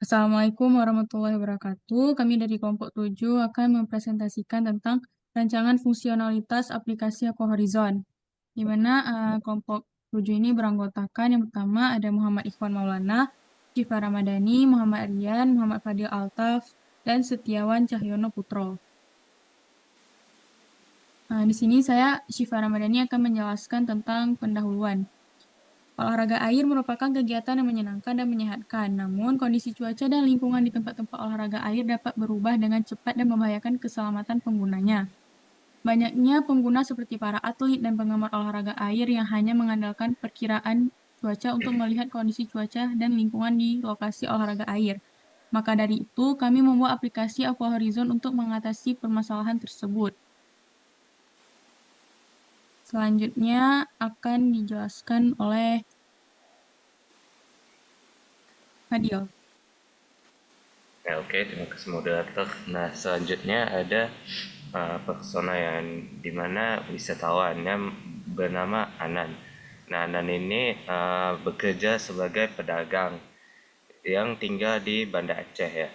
Assalamualaikum warahmatullahi wabarakatuh. Kami dari kelompok 7 akan mempresentasikan tentang rancangan fungsionalitas aplikasi Aqua Horizon, di mana kelompok 7 ini beranggotakan yang pertama ada Muhammad Ikhwan Maulana, Syifa Ramadhani, Muhammad Aryan, Muhammad Fadil Altaf, dan Setiawan Cahyono Putro. Di sini saya, Syifa Ramadhani, akan menjelaskan tentang pendahuluan. Olahraga air merupakan kegiatan yang menyenangkan dan menyehatkan. Namun, kondisi cuaca dan lingkungan di tempat-tempat olahraga air dapat berubah dengan cepat dan membahayakan keselamatan penggunanya. Banyaknya pengguna seperti para atlet dan penggemar olahraga air yang hanya mengandalkan perkiraan cuaca untuk melihat kondisi cuaca dan lingkungan di lokasi olahraga air. Maka dari itu, kami membuat aplikasi Aqua Horizon untuk mengatasi permasalahan tersebut. Selanjutnya akan dijelaskan oleh Fadil. Oke, terima kasih moderator. Nah, selanjutnya ada persona yang dimana wisatawannya bernama Anan. Nah, Anan ini bekerja sebagai pedagang yang tinggal di Banda Aceh ya.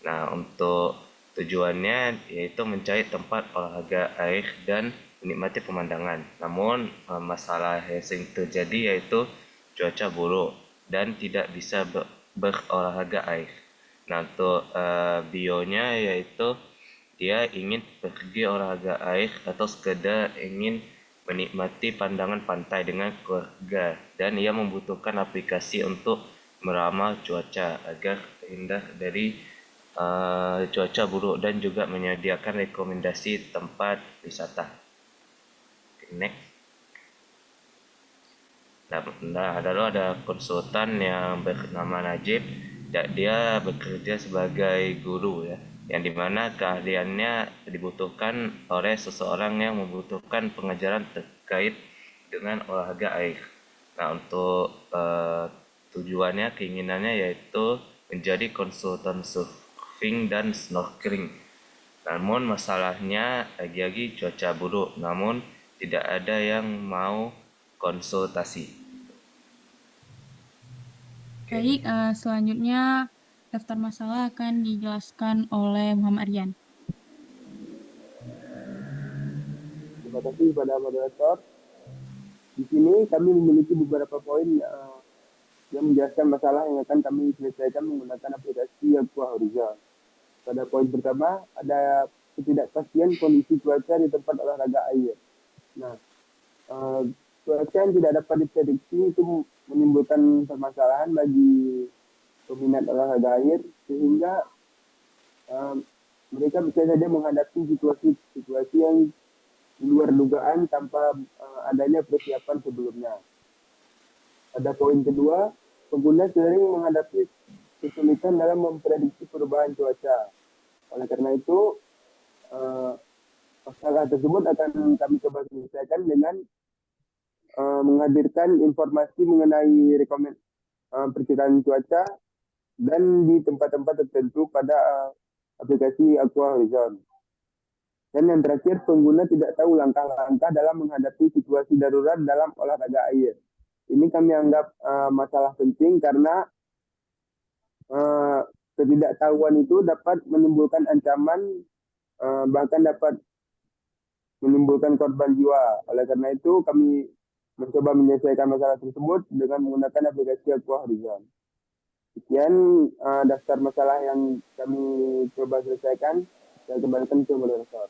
Nah, untuk tujuannya yaitu mencari tempat olahraga air dan menikmati pemandangan. Namun, masalah yang sering terjadi yaitu cuaca buruk dan tidak bisa berolahraga air. Nah, untuk bionya yaitu dia ingin pergi olahraga air atau sekedar ingin menikmati pandangan pantai dengan keluarga, dan ia membutuhkan aplikasi untuk meramal cuaca agar terhindar dari cuaca buruk dan juga menyediakan rekomendasi tempat wisata. Next. Nah, lalu ada konsultan yang bernama Najib. Dia bekerja sebagai guru ya, yang dimana keahliannya dibutuhkan oleh seseorang yang membutuhkan pengajaran terkait dengan olahraga air. Nah, untuk tujuannya, keinginannya yaitu menjadi konsultan surfing dan snorkeling. Namun masalahnya lagi-lagi cuaca buruk, namun tidak ada yang mau konsultasi. Oke. Baik, selanjutnya daftar masalah akan dijelaskan oleh Muhammad Aryan. Terima kasih kepada moderator. Di sini kami memiliki beberapa poin yang menjelaskan masalah yang akan kami selesaikan menggunakan aplikasi Aqua Horizon. Pada poin pertama, ada ketidakpastian kondisi cuaca di tempat olahraga air. Nah, cuaca yang tidak dapat diprediksi itu menimbulkan permasalahan bagi peminat olahraga air, sehingga mereka bisa saja menghadapi situasi yang di luar dugaan tanpa adanya persiapan sebelumnya. Pada poin kedua, pengguna sering menghadapi kesulitan dalam memprediksi perubahan cuaca. Oleh karena itu, masalah tersebut akan kami coba selesaikan dengan menghadirkan informasi mengenai perkiraan cuaca dan di tempat-tempat tertentu pada aplikasi Aqua Horizon. Dan yang terakhir, pengguna tidak tahu langkah-langkah dalam menghadapi situasi darurat dalam olahraga air. Ini kami anggap masalah penting karena ketidaktahuan itu dapat menimbulkan ancaman, bahkan dapat menimbulkan korban jiwa. Oleh karena itu, kami mencoba menyelesaikan masalah tersebut dengan menggunakan aplikasi Aqua Horizon. Sekian daftar masalah yang kami coba selesaikan. Saya kembalikan ke moderator.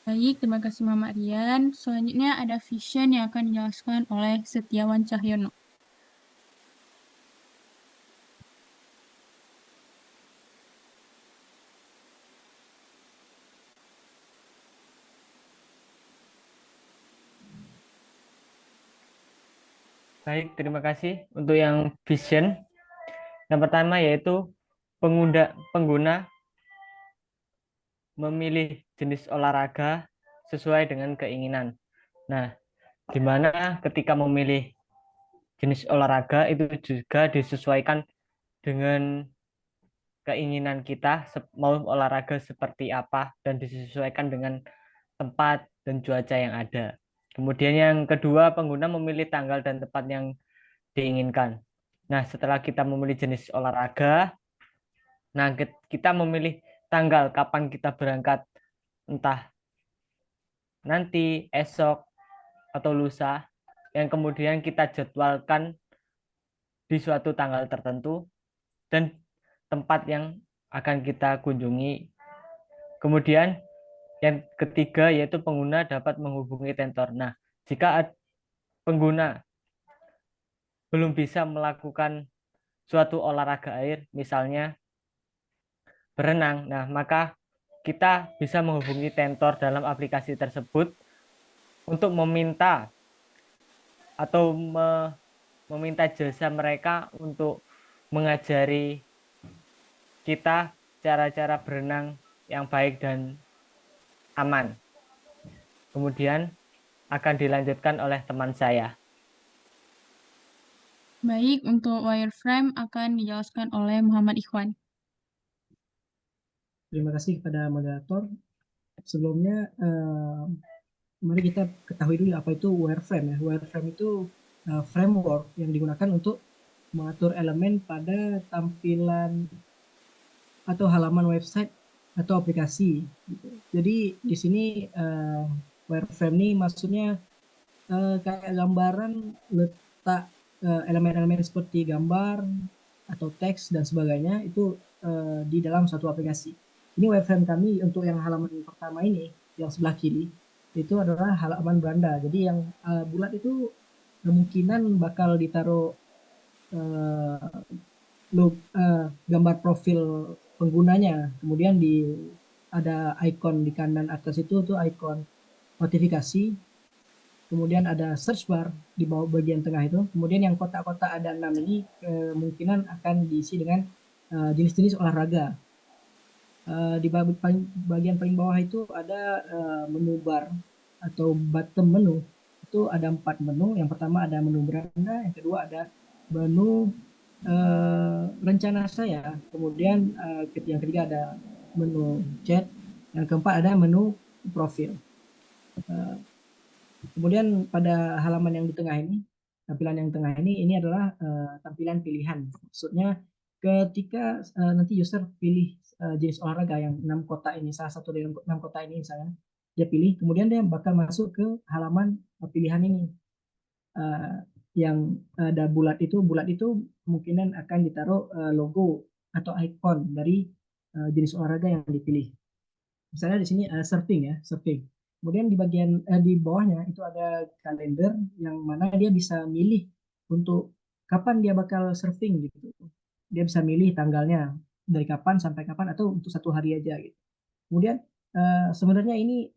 Baik, terima kasih Muhammad Aryan. Selanjutnya ada vision yang akan dijelaskan oleh Setiawan Cahyono. Baik, terima kasih untuk yang vision. Yang pertama yaitu pengguna memilih jenis olahraga sesuai dengan keinginan. Nah, di mana ketika memilih jenis olahraga itu juga disesuaikan dengan keinginan kita, mau olahraga seperti apa, dan disesuaikan dengan tempat dan cuaca yang ada. Kemudian yang kedua, pengguna memilih tanggal dan tempat yang diinginkan. Nah, setelah kita memilih jenis olahraga, nah kita memilih tanggal kapan kita berangkat, entah nanti, esok, atau lusa, yang kemudian kita jadwalkan di suatu tanggal tertentu dan tempat yang akan kita kunjungi. Kemudian yang ketiga yaitu pengguna dapat menghubungi tentor. Nah, jika pengguna belum bisa melakukan suatu olahraga air, misalnya berenang, nah maka kita bisa menghubungi tentor dalam aplikasi tersebut untuk meminta atau meminta jasa mereka untuk mengajari kita cara-cara berenang yang baik dan aman. Kemudian akan dilanjutkan oleh teman saya. Baik, untuk wireframe akan dijelaskan oleh Muhammad Ikhwan. Terima kasih kepada moderator. Sebelumnya, mari kita ketahui dulu apa itu wireframe ya. Wireframe itu framework yang digunakan untuk mengatur elemen pada tampilan atau halaman website atau aplikasi. Gitu. Jadi di sini wireframe ini maksudnya kayak gambaran letak elemen-elemen seperti gambar atau teks dan sebagainya itu di dalam satu aplikasi. Ini wireframe kami untuk yang halaman pertama ini, yang sebelah kiri, itu adalah halaman beranda. Jadi yang bulat itu kemungkinan bakal ditaruh gambar profil penggunanya. Kemudian ada icon di kanan atas itu tuh icon notifikasi. Kemudian ada search bar di bawah bagian tengah itu. Kemudian yang kotak-kotak ada 6 ini kemungkinan akan diisi dengan jenis-jenis olahraga. Di bagian paling bawah itu ada menu bar atau bottom menu. Itu ada 4 menu. Yang pertama ada menu beranda, yang kedua ada menu rencana saya. Kemudian yang ketiga ada menu chat. Yang keempat ada menu profil. Kemudian pada halaman yang di tengah ini, tampilan yang tengah ini adalah tampilan pilihan. Maksudnya ketika nanti user pilih jenis olahraga yang 6 kotak ini, salah satu dari 6 kotak ini misalnya, dia pilih, kemudian dia bakal masuk ke halaman pilihan ini. Yang ada bulat itu kemungkinan akan ditaruh logo atau ikon dari jenis olahraga yang dipilih. Misalnya di sini surfing ya, surfing. Kemudian di bagian di bawahnya itu ada kalender yang mana dia bisa milih untuk kapan dia bakal surfing gitu. Dia bisa milih tanggalnya dari kapan sampai kapan atau untuk satu hari aja gitu. Kemudian sebenarnya ini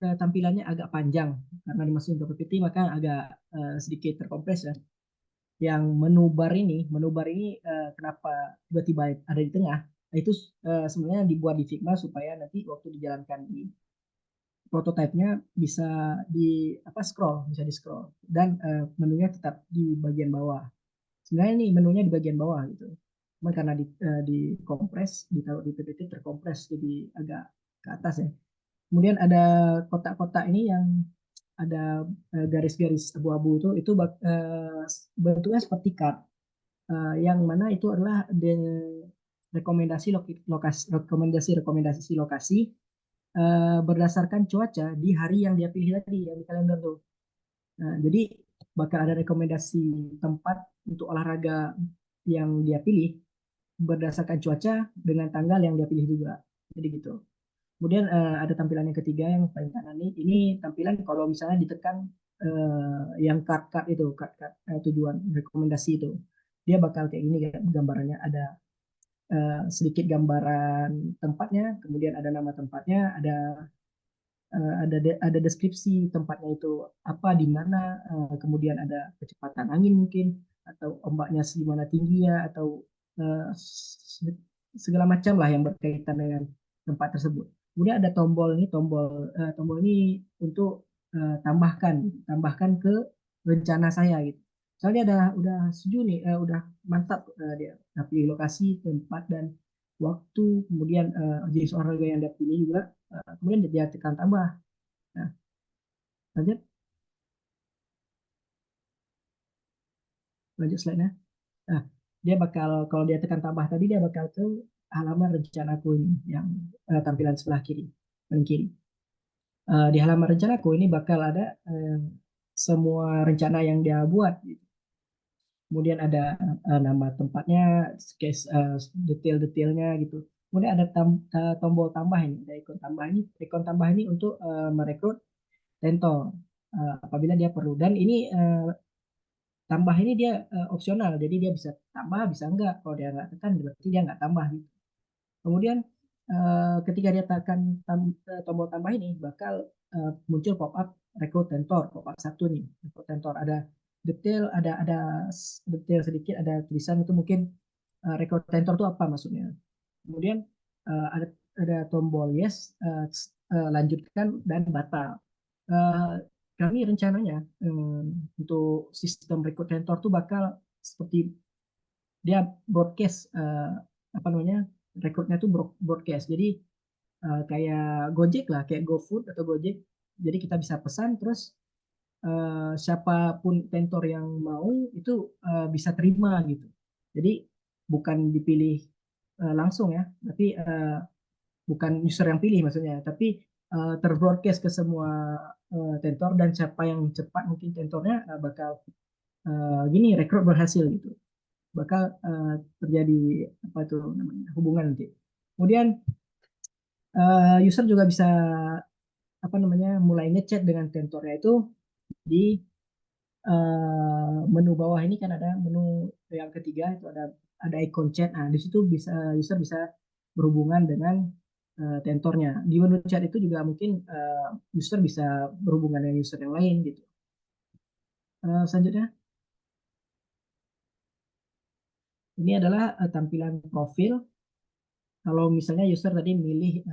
tampilannya agak panjang karena dimasukin ke PPT maka agak sedikit terkompres ya. Yang menu bar ini kenapa tiba-tiba ada di tengah? Itu sebenarnya dibuat di Figma supaya nanti waktu dijalankan di prototipenya bisa bisa di scroll dan menunya tetap di bagian bawah. Sebenarnya ini menunya di bagian bawah gitu. Cuma karena di kompres, ditaruh di PPT terkompres jadi agak ke atas ya. Kemudian ada kotak-kotak ini yang ada garis-garis abu-abu itu bentuknya seperti card yang mana itu adalah rekomendasi lokasi berdasarkan cuaca di hari yang dia pilih tadi yang di kalender tuh. Nah, jadi bakal ada rekomendasi tempat untuk olahraga yang dia pilih berdasarkan cuaca dengan tanggal yang dia pilih juga. Jadi gitu. Kemudian ada tampilan yang ketiga yang paling kanan ini tampilan kalau misalnya ditekan yang card itu tujuan rekomendasi itu dia bakal kayak gini gambarannya ada sedikit gambaran tempatnya, kemudian ada nama tempatnya, ada deskripsi tempatnya itu apa di mana, kemudian ada kecepatan angin mungkin atau ombaknya segimana tingginya atau segala macam lah yang berkaitan dengan tempat tersebut. Kemudian ada tombol ini untuk tambahkan ke rencana saya gitu. Soalnya udah setuju nih, udah mantap dia pilih lokasi, tempat dan waktu, kemudian jenis olahraga yang dia pilih juga, kemudian dia tekan tambah. Nah, lanjut slide-nya. Nah, dia bakal kalau dia tekan tambah tadi dia bakal ke halaman rencanaku ini yang tampilan sebelah kiri, paling kiri. Di halaman rencanaku ini bakal ada semua rencana yang dia buat, gitu. Kemudian ada nama tempatnya, case detail-detailnya gitu. Kemudian ada tombol tambah ini, ada ikon tambah ini. Ikon tambah ini untuk merekrut tentor apabila dia perlu. Dan ini tambah ini dia opsional, jadi dia bisa tambah, bisa enggak. Kalau dia enggak tekan, berarti dia enggak tambah gitu. Kemudian ketika dia tekan tombol tambah ini, bakal muncul pop-up rekrut tentor, pop-up satu nih, rekrut tentor. Ada detail, ada detail sedikit, ada tulisan itu mungkin rekrut tentor itu apa maksudnya. Kemudian ada tombol yes, lanjutkan dan batal. Uh, Kami rencananya untuk sistem rekrut tentor tuh bakal seperti dia broadcast apa namanya rekrutnya tuh broadcast. Jadi kayak Gojek lah, kayak GoFood atau Gojek. Jadi kita bisa pesan terus siapapun tentor yang mau itu bisa terima gitu. Jadi bukan dipilih langsung ya, tapi bukan user yang pilih maksudnya, tapi terbroadcast ke semua tentor dan siapa yang cepat mungkin tentornya bakal gini rekrut berhasil gitu. Bakal terjadi apa itu namanya hubungan nanti. Kemudian user juga bisa apa namanya mulai ngechat dengan tentornya itu di menu bawah ini kan ada menu yang ketiga itu ada icon chat. Nah, di situ bisa user bisa berhubungan dengan tentornya. Di menu chat itu juga mungkin user bisa berhubungan dengan user yang lain gitu. Selanjutnya, ini adalah tampilan profil. Kalau misalnya user tadi milih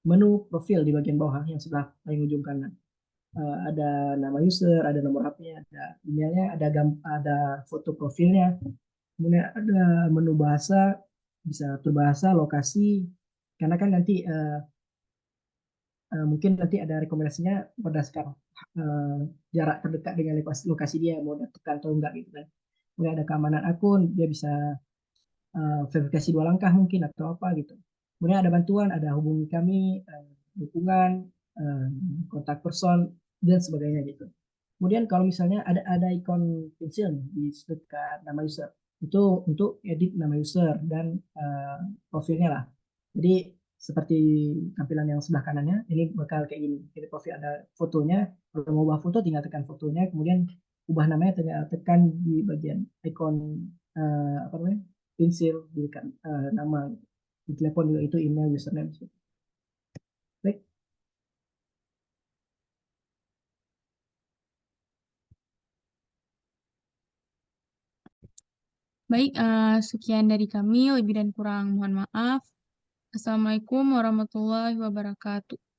menu profil di bagian bawah yang sebelah paling ujung kanan. Ada nama user, ada nomor HP-nya, ada emailnya, ada foto profilnya, kemudian ada menu bahasa, bisa atur bahasa, lokasi, karena kan nanti mungkin nanti ada rekomendasinya berdasarkan jarak terdekat dengan lokasi dia, mau tekan atau enggak gitu kan. Kemudian ada keamanan akun, dia bisa verifikasi 2 langkah mungkin atau apa gitu. Kemudian ada bantuan, ada hubungi kami, dukungan, uh, kontak person, dan sebagainya gitu. Kemudian kalau misalnya ada ikon pensil di dekat nama user, itu untuk edit nama user dan profilnya lah. Jadi seperti tampilan yang sebelah kanannya, ini bakal kayak gini. Jadi profil ada fotonya, kalau mau ubah foto tinggal tekan fotonya, kemudian ubah namanya tinggal tekan di bagian ikon apa namanya pensil di nama di telepon juga itu email username. Baik. Baik, sekian dari kami. Lebih dan kurang mohon maaf. Assalamualaikum warahmatullahi wabarakatuh.